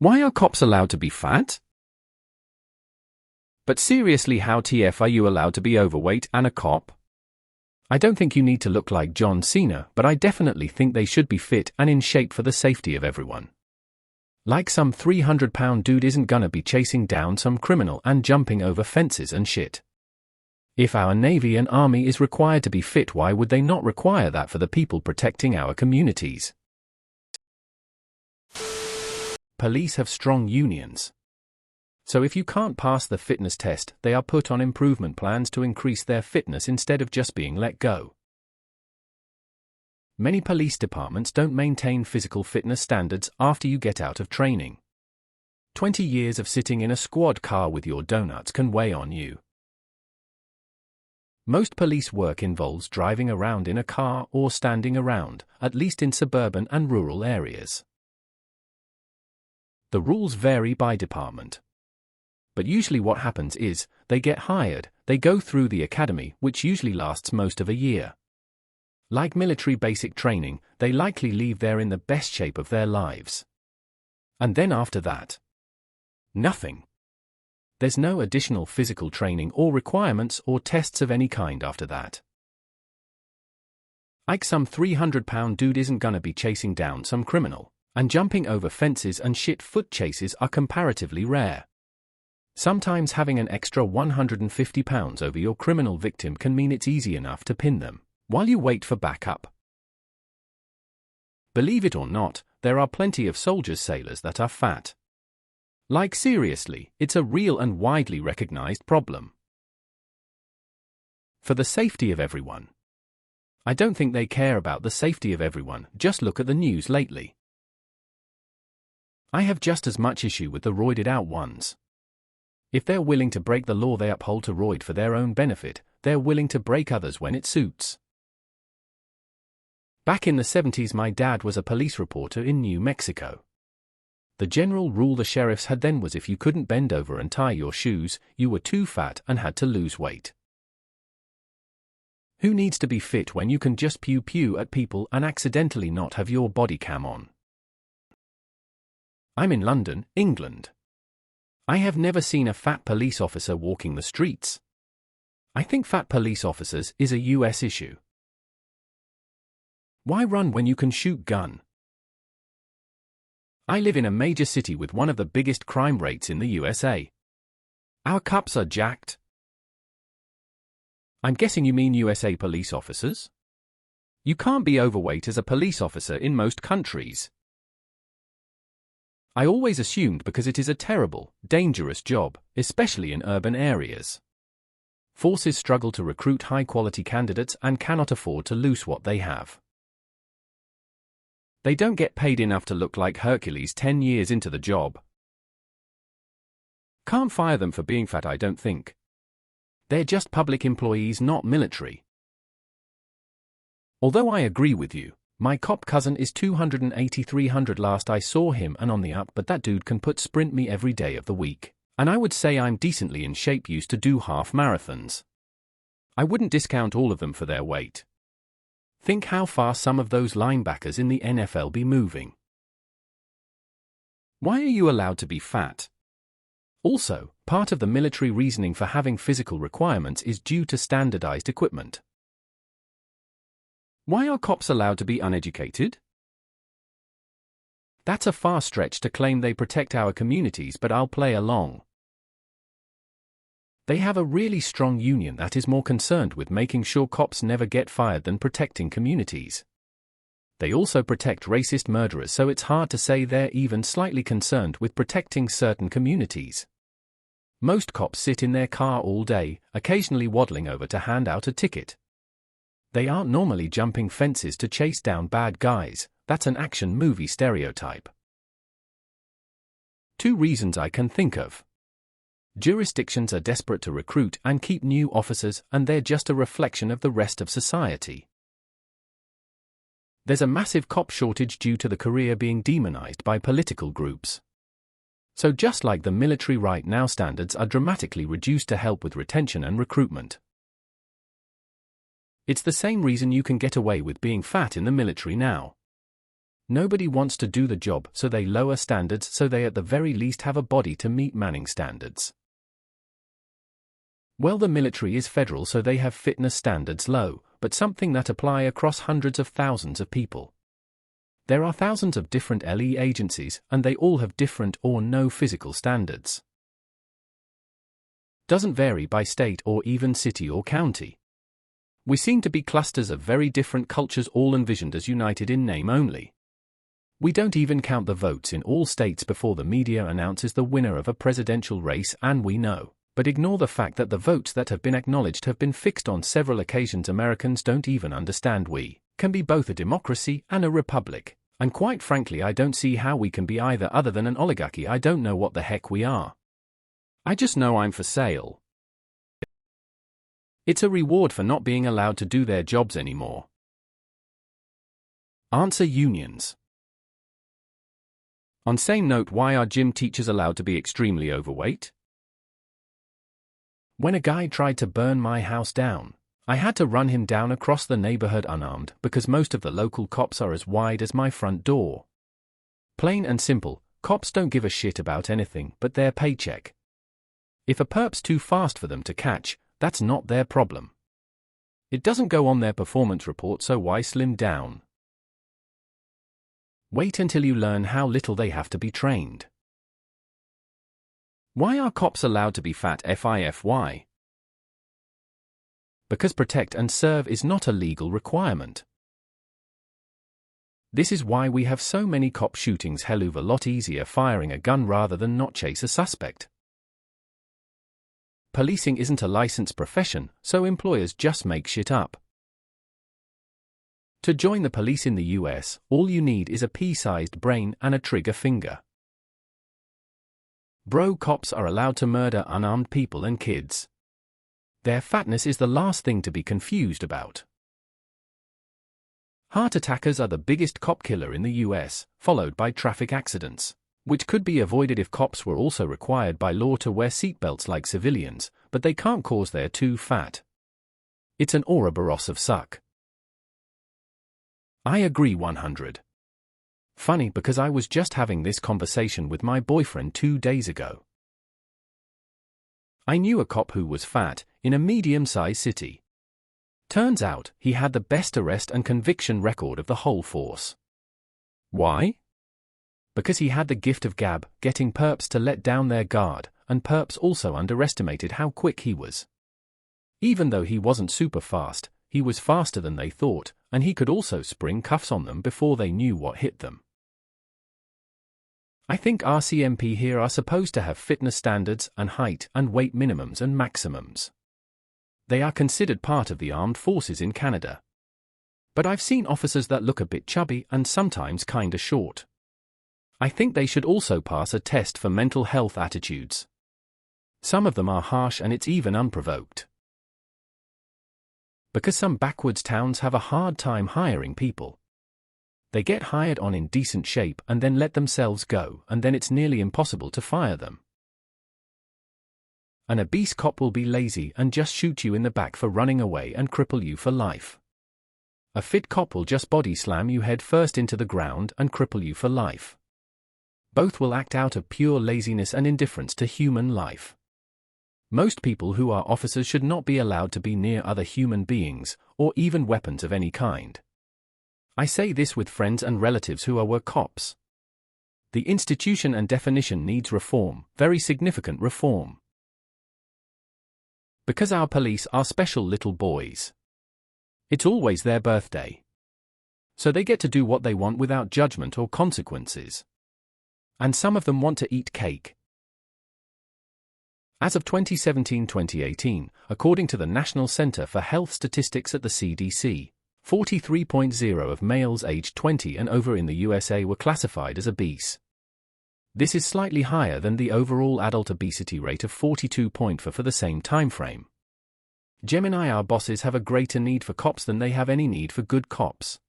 Why are cops allowed to be fat? But seriously, how TF are you allowed to be overweight and a cop? I don't think you need to look like John Cena, but I definitely think they should be fit and in shape for the safety of everyone. Like some 300-pound dude isn't gonna be chasing down some criminal and jumping over fences and shit. If our Navy and Army is required to be fit, why would they not require that for the people protecting our communities? Police have strong unions. So if you can't pass the fitness test, they are put on improvement plans to increase their fitness instead of just being let go. Many police departments don't maintain physical fitness standards after you get out of training. 20 years of sitting in a squad car with your donuts can weigh on you. Most police work involves driving around in a car or standing around, at least in suburban and rural areas. The rules vary by department. But usually what happens is, they get hired, they go through the academy, which usually lasts most of a year. Like military basic training, they likely leave there in the best shape of their lives. And then after that, nothing. There's no additional physical training or requirements or tests of any kind after that. Like some 300-pound dude isn't gonna be chasing down some criminal, and jumping over fences and shit. Foot chases are comparatively rare. Sometimes having an extra 150 pounds over your criminal victim can mean it's easy enough to pin them, while you wait for backup. Believe it or not, there are plenty of soldiers' sailors that are fat. Like seriously, it's a real and widely recognized problem. For the safety of everyone. I don't think they care about the safety of everyone, just look at the news lately. I have just as much issue with the roided out ones. If they're willing to break the law they uphold to roid for their own benefit, they're willing to break others when it suits. Back in the 70s, my dad was a police reporter in New Mexico. The general rule the sheriffs had then was if you couldn't bend over and tie your shoes, you were too fat and had to lose weight. Who needs to be fit when you can just pew at people and accidentally not have your body cam on? I'm in London, England. I have never seen a fat police officer walking the streets. I think fat police officers is a US issue. Why run when you can shoot gun? I live in a major city with one of the biggest crime rates in the USA. Our cops are jacked. I'm guessing you mean USA police officers? You can't be overweight as a police officer in most countries. I always assumed because it is a terrible, dangerous job, especially in urban areas. Forces struggle to recruit high-quality candidates and cannot afford to lose what they have. They don't get paid enough to look like Hercules 10 years into the job. Can't fire them for being fat, I don't think. They're just public employees, not military. Although I agree with you, my cop cousin is 280-300 last I saw him and on the up, but that dude can put sprint me every day of the week. And I would say I'm decently in shape, used to do half marathons. I wouldn't discount all of them for their weight. Think how far some of those linebackers in the NFL be moving. Why are you allowed to be fat? Also, part of the military reasoning for having physical requirements is due to standardized equipment. Why are cops allowed to be uneducated? That's a far stretch to claim they protect our communities, but I'll play along. They have a really strong union that is more concerned with making sure cops never get fired than protecting communities. They also protect racist murderers, so it's hard to say they're even slightly concerned with protecting certain communities. Most cops sit in their car all day, occasionally waddling over to hand out a ticket. They aren't normally jumping fences to chase down bad guys. That's an action movie stereotype. 2 reasons I can think of. Jurisdictions are desperate to recruit and keep new officers, and they're just a reflection of the rest of society. There's a massive cop shortage due to the career being demonized by political groups. So just like the military right now, standards are dramatically reduced to help with retention and recruitment. It's the same reason you can get away with being fat in the military now. Nobody wants to do the job, so they lower standards so they at the very least have a body to meet manning standards. Well, the military is federal, so they have fitness standards low, but something that apply across hundreds of thousands of people. There are thousands of different LE agencies, and they all have different or no physical standards. Doesn't vary by state or even city or county. We seem to be clusters of very different cultures all envisioned as united in name only. We don't even count the votes in all states before the media announces the winner of a presidential race, and we know, but ignore the fact that the votes that have been acknowledged have been fixed on several occasions. Americans don't even understand we can be both a democracy and a republic, and quite frankly I don't see how we can be either other than an oligarchy. I don't know what the heck we are. I just know I'm for sale. It's a reward for not being allowed to do their jobs anymore. Answer: unions. On same note, why are gym teachers allowed to be extremely overweight? When a guy tried to burn my house down, I had to run him down across the neighborhood unarmed because most of the local cops are as wide as my front door. Plain and simple, cops don't give a shit about anything but their paycheck. If a perp's too fast for them to catch, that's not their problem. It doesn't go on their performance report, so why slim down? Wait until you learn how little they have to be trained. Why are cops allowed to be fat? Why? Because protect and serve is not a legal requirement. This is why we have so many cop shootings. Hell of a lot easier firing a gun rather than not chase a suspect. Policing isn't a licensed profession, so employers just make shit up. To join the police in the US, all you need is a pea-sized brain and a trigger finger. Bro, cops are allowed to murder unarmed people and kids. Their fatness is the last thing to be confused about. Heart attackers are the biggest cop killer in the US, followed by traffic accidents, which could be avoided if cops were also required by law to wear seatbelts like civilians, but they can't cause they're too fat. It's an Ouroboros of suck. I agree 100. Funny because I was just having this conversation with my boyfriend 2 days ago. I knew a cop who was fat, in a medium-sized city. Turns out, he had the best arrest and conviction record of the whole force. Why? Because he had the gift of gab, getting perps to let down their guard, and perps also underestimated how quick he was. Even though he wasn't super fast, he was faster than they thought, and he could also spring cuffs on them before they knew what hit them. I think RCMP here are supposed to have fitness standards and height and weight minimums and maximums. They are considered part of the armed forces in Canada. But I've seen officers that look a bit chubby and sometimes kinda short. I think they should also pass a test for mental health attitudes. Some of them are harsh and it's even unprovoked. Because some backwoods towns have a hard time hiring people. They get hired on in decent shape and then let themselves go, and then it's nearly impossible to fire them. An obese cop will be lazy and just shoot you in the back for running away and cripple you for life. A fit cop will just body slam you head first into the ground and cripple you for life. Both will act out of pure laziness and indifference to human life. Most people who are officers should not be allowed to be near other human beings, or even weapons of any kind. I say this with friends and relatives who were cops. The institution and definition needs reform, very significant reform. Because our police are special little boys. It's always their birthday. So they get to do what they want without judgment or consequences. And some of them want to eat cake. As of 2017-2018, according to the National Center for Health Statistics at the CDC, 43.0% of males aged 20 and over in the USA were classified as obese. This is slightly higher than the overall adult obesity rate of 42.4% for the same timeframe. Gemini, our bosses have a greater need for cops than they have any need for good cops.